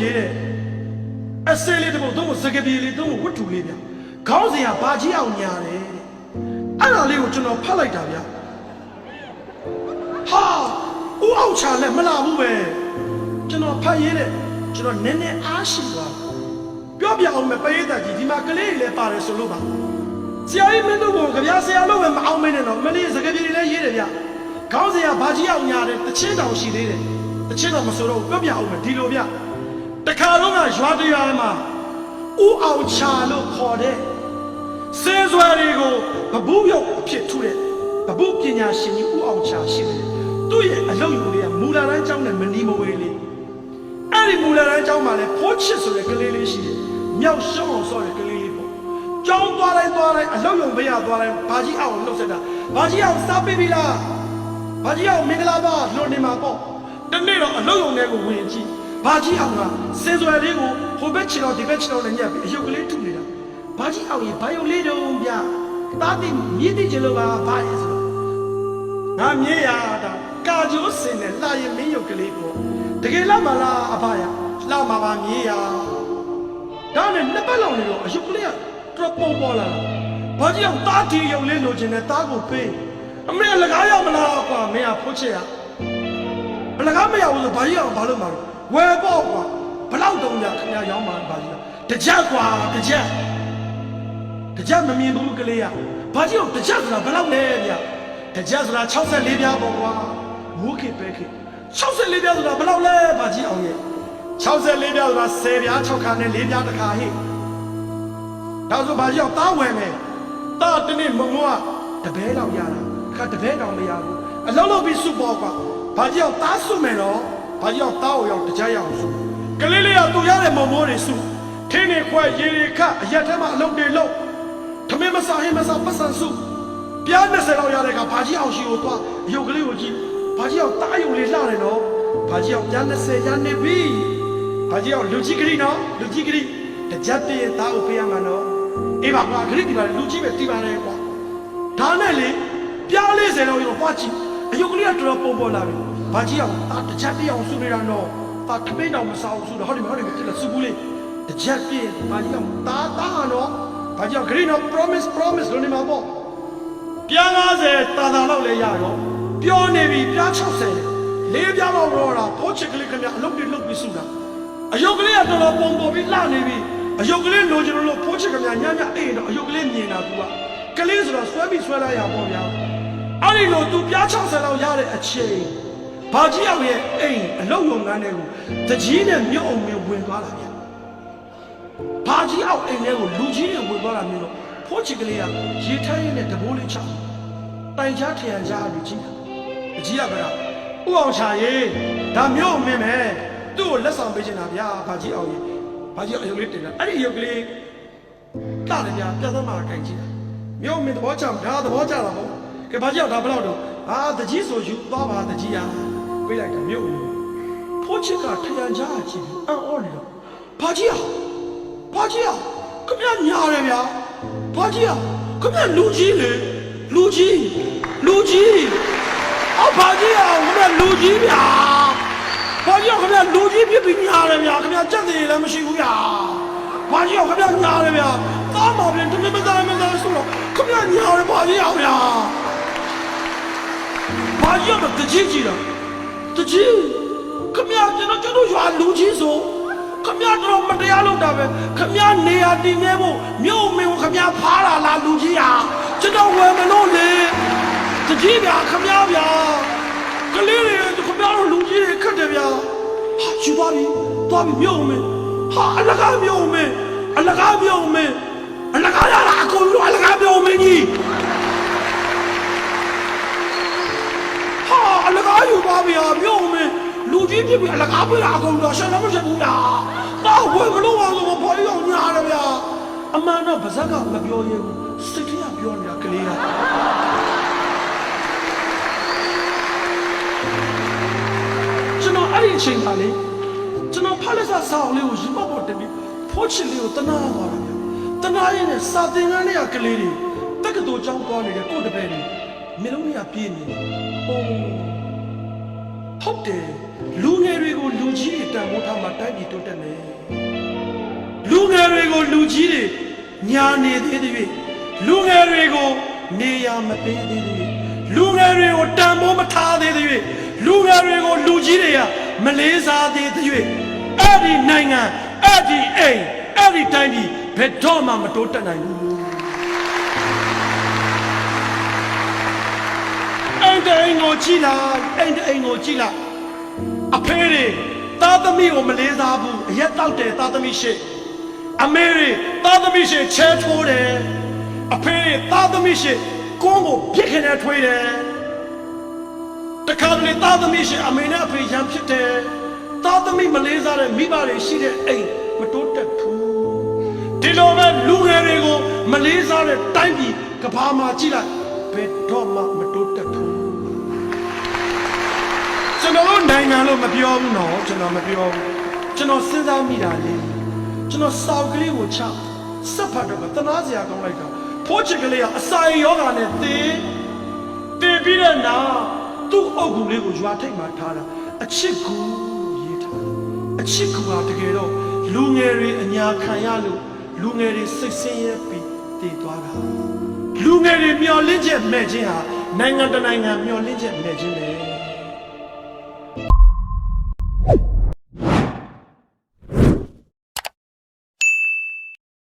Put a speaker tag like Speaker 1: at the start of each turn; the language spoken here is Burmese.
Speaker 1: ရေးတဲ့အစဲလေးတစ်ပုဒ်သုံးကိုစကပြေလေးသုံးကိုဝတ်တူလေးဗျခေါင်းစဉ်ကဘာကြီးအောင်ညာတယ်အဲ့ဒါလေးကိုကျွန်တော်ဖတ်လိုက်တာဗျဟာဦးအောင်ချာလည်းမလာဘူးပဲကျွန်တော်ဖတ်ရေးတဲ့ကျွန်တော်နည်းနည်းအားရှိသွားပြောပြအောင်မယ်ပရိသတ်ကြီးဒီမှာကလေးတွေလည်းပါတယ်ဆိုလို့ပါဆရာကြီးမင်းတို့ကကြပြဆရာလို့ပဲမအောင်မင်းနဲ့တော့မလေးစကပြေလေးလည်းရေးတယ်ဗျခေါင်းစဉ်ကဘာကြီးအောင်ညာတယ်တချင်းတောင်ရှိသေးတယ်တချင်းတော့မဆိုတော့ပြောပြအောင်မယ်ဒီလိုဗျတခါတော့ကရွာတရားမှာဦးအောင်ချာလို့ခေါ်တဲ့စဲစွာတွေကိုဘဘူးရုပ်အဖြစ်ထူတဲ့ဘဘူးပညာရှင်ကြီးဦးအောင်ချာရှိတယ်သူ့ရဲ့အလုပ်ယူလေးကမူလာတန်းကျောင်းနဲ့မနီမဝေးလေးအဲ့ဒီမူလာတန်းကျောင်းမှာလည်းဖိုးချစ်ဆိုတဲ့ကလေးလေးရှိတယ်မြောက်ရှောင်းအောင်ဆိုတဲ့ကလေးလေးပေါ့ကျောင်းသွားတိုင်းအလုပ်ရုံဘေးရသွားတိုင်းဘာကြီးအောင်လှုပ်ဆက်တာဘာကြီးအောင်စားပေးပြီလားဘာကြီးအောင်မင်္ဂလာပါလွန်နေမှာပေါ့တနေ့တော့အလုပ်ရုံထဲကိုဝင်ကြည့်ဘာကြီးအောင်ကစင်စွယ်လေးကိုဟိုဘက်ချီတော့ဒီဘက်ချီတော့လည်းညက်ပြီးအယုတ်ကလေးထုနေတာဘာကြီးအောင်ရေဘာယုတ်လေးတုံးဗျာတားတိမြည်တိကျလို့ပါဘာလဲဆိုတော့ငါမြေးရတာကာကျိုးစင်နဲ့လှရင်မင်းယုတ်ကလေးပေါ့တကယ်လားမလားအဖရလှမှာပါမြေးရဒါနဲ့နှစ်ပတ်လောက်နေတော့အယုတ်ကလေးကတော့ပုံပေါ်လာဘာကြီးအောင်တားတီယုတ်လေးလိုချင်တဲ့တားကိုပေးအမေလကားရမလားကွာမင်းကဖိုးချစ်ရဘလကားမရဘူးဆိုဘာကြီးအောင်ဘာလို့မှာလို့ဝယ်ပေါ့ကွာဘလောက်တုံးကြခင်ဗျာရောင်းမှာပါကြီးတကြက်ကွာတကြက်မမြင်ဘူးကလေးရဘာကြီးအောင်တကြက်ဆိုတာဘလောက်လဲဗျတကြက်ဆိုတာ64ပြားပေါ့ကွာမိုးခေပဲခေ64ပြားဆိုတာဘလောက်လဲဘာကြီးအောင်ရဲ့64ပြားဆိုတာ10ပြား6ခါနဲ့4ပြားတစ်ခါဟိဒါဆိုဘာကြီးအောင်တားဝယ်မယ်တားတနေ့မငွားတပဲလောက်ရတာခါတပဲတောင်မရဘူးအလုံးလုံးပြီးစုပေါ့ကွာဘာကြီးအောင်တားစုမယ်တော့ဘာကြီးအောင်တားကိုရောက်တကြရအောင်စုကလေးလေးကသူရတဲ့မုံမိုးတွေစုထင်းနေခွဲရေရီခအရက်ထဲမှာအလုံးတွေလုံးထမင်းမစားဟင်းမစားပတ်စံစုပြား20လောက်ရတဲ့ကဘာကြီးအောင်ရှိကိုသွားအယုတ်ကလေးကိုကြည့်ဘာကြီးအောင်တားယုံလေးလှတယ်နော်ဘာကြီးအောင်ပြား20ရနေပြီဘာကြီးအောင်လူကြီးကလေးနော်လူကြီးကလေးတကြပြည့်တားကိုပေးရမှာနော်အေးပါကွာကလေးဒီပါလူကြီးပဲတီးပါလေကွာဒါနဲ့လေပြား40လောက်ရောပွားကြည့်အယုတ်ကလေးကတော်တော်ပုံပေါ်လာပြီဘာကြီးအောင်တကြပြည့်အောင်စုနေတာနော်တာခပိတ်တော့မစားဘူးဆိုတော့ဟောဒီမှာဒီမှာစုဘူးလေတကြပြည့်ဘာကြီးအောင်တာနော်ဘာကြီးအောင် green of promise လို့နေမှာပေါ့ပြား90တာလောက်လဲရတော့ပြောနေပြီပြား60လေးပြားလောက်တော့တာပိုးချစ်ကလေးခင်ဗျအလုပ်တွေလုပ်ပြီးစုတာအယုတ်ကလေးကတော်တော်ပုံပေါ်ပြီးလှနေပြီအယုတ်ကလေးလိုချင်လို့ပိုးချစ်ခင်ဗျညအေးတော့အယုတ်ကလေးမြင်တာ तू ကလေးဆိုတော့ဆွဲပြီးဆွဲလိုက်ရပေါ့ဗျာအဲ့ဒီလို तू ပြား60လောက်ရတဲ့အချိန်ဘာကြီးအောင်ရဲ့အိမ်အလုပ်ရုံကန်းတွေကိုတကြီးနဲ့မြုပ်အောင်ဝင်သွားလာဗျာဘာကြီးအောင်အိမ်ထဲကိုလူကြီးတွေဝင်သွားလာမျိုးတော့ဖိုးချစ်ကလေးကရေထိုင်းရင်းနဲ့တဘိုးလေးချတိုင်ချထရန်ချလူကြီးအကြီးကဗျာဥအောင်ချာရေးဒါမျိုးမင်းမယ်သူ့ကိုလက်ဆောင်ပေးချင်တာဗျာဘာကြီးအောင်ရေးဘာကြီးအောင်ရုပ်လေးတင်တာအဲ့ဒီရုပ်ကလေးတားတယ်ဗျာပြတ်သမားကင်ကြည့်တာမျိုးမင်းသဘောကျဒါသဘောကျတာပေါ့ကဲဘာကြီးအောင်ဒါဘယ်လောက်တော့တကြီးဆိုယူသွားပါတကြီးရပြေးလိုက်တာမြို့ဖိုးချစ်ကထရန်ချကြည့်အံ့ဩနေတော့ဘာကြီးအောင်ခင်ဗျညားတယ်ဗျာဘာကြီးအောင်ခင်ဗျလူကြီးလေလူကြီးဘာကြီးအောင်ခင်ဗျလူကြီးဗျာဘာကြီးအောင်ခင်ဗျလူကြီးဖြစ်ပြီးညားတယ်ဗျာခင်ဗျကြက်သေးလည်းမရှိဘူးဗျာဘာကြီးအောင်ခင်ဗျညားတယ်ဗျာသားမောင်ပြင်တမင်မသားဆိုတော့ခင်ဗျညားတယ်ဘာကြီးအောင်ဗျာဘာကြီးအောင်တကြီးကြည့်တော့တကြီးခင်ဗျကျွန်တော်ရွာလူကြီးဆိုခမရတော့မတရားလုပ်တာပဲခမရနေရာတည်မြဲဖို့မြို့မင်းကိုခမရဖားလာလားလူကြီးဟာကျွန်တော်ဝယ်မလို့လေတကြီးဗျာခမရဗျာကလေးတွေခမရတို့လူကြီးတွေခက်တယ်ဗျာဟာယူပါပြီသွားပြီမြို့မင်းဟာအလကားမြို့မင်းအလကားရတာအကုန်လုံးအလကားမြို့မင်းကြီးဟာအလကားယူပါဗျာမြို့မင်းလူကြီးဖြစ်ပြီးအလကားပေးတာအကုန်တော့ရှောင်းမဖြစ်ဘူးလားတော့ဝယ်မလို့အောင်လို့ပေါ်ရအောင်ညားတယ်ဗျာအမှန်တော့ဗဇက်ကမပြောရဘူးစိတ်ထဲကပြောနေတာကလေးကကျွန်တော်အဲ့ဒီအချိန်ကလေကျွန်တော်ဖက်လက်စာဆောင်းလေးကိုရင်ပေါ်တင်ပြီးဖိုးချစ်လေးကိုတနာသွားတာဗျာတနာရင်းနဲ့စာသင်ခန်းထဲကကလေးတွေတက္ကသိုလ်ကျောင်းသွားနေတဲ့ကိုတပည့်တွေမျိုးလုံးတွေကပြည့်နေတယ်ဟို ဟုတ်တယ်လူငယ်တွေကိုလူကြီးတွေတန်ဖိုးထားမှတိုက်ပြီးတိုးတက်မယ်လူငယ်တွေကိုလူကြီးတွေညာနေသေးသေးလူငယ်တွေကိုနေရာမပေးသေးသေးလူငယ်တွေကိုတန်ဖိုးမထားသေးသေးလူငယ်တွေကိုလူကြီးတွေကမလေးစားသေးသေးအဲ့ဒီနိုင်ငံအဲ့ဒီအိမ်အဲ့ဒီတိုင်းပြည်ဘယ်တော့မှမတိုးတက်နိုင်ဘူးအဲ့ဒီအိမ်ကိုကြည့်လိုက်အဲ့ဒီအိမ်ကိုကြည့်လိုက်အဖေတွေသားသမီးကိုမလေးစားဘူးအရက်တောက်တယ်သားသမီးရှိအမေတွေသားသမီးရှိချဲထိုးတယ်အဖေတွေသားသမီးရှိကိုယ်ကိုပြစ်ခင်နဲ့ထွေးတယ်တခါတလေသားသမီးရှိအမေနဲ့အဖေရန်ဖြစ်တယ်သားသမီးမလေးစားတဲ့မိဘတွေရှိတဲ့အိမ်မတိုးတက်ဘူးဒီလိုပဲလူငယ်တွေကိုမလေးစားတဲ့တိုင်းပြည်ကဘာမှာကြည့်လိုက်ဘယ်တော့မှမတိုးတက်ဘူးကျွန်တော်နိုင်ငံလို့မပြောဘူးနော်ကျွန်တော်မပြောဘူးကျွန်တော်စဉ်းစားမိတာလေကျွန်တော်စောက်ကလေးကိုချစက်ဖတ်တော့တနာစရာကောင်းလိုက်တာဖိုးချစ်ကလေးကအစာရောဂါနဲ့တင်ပြီးတဲ့နောက်သူ့အုပ်ကူလေးကိုရွာထိပ်မှာထားတာအချစ်ကူရေးထားတာအချစ်ကူကတကယ်တော့လူငယ်တွေအညာခံရလို့လူငယ်တွေစိတ်ဆင်းရဲပြီးတည်သွားတာလူငယ်တွေမျောလင့်ချက်မဲ့ခြင်းဟာနိုင်ငံတနိုင်ငံမျောလင့်ချက်မဲ့ခြင်းပဲ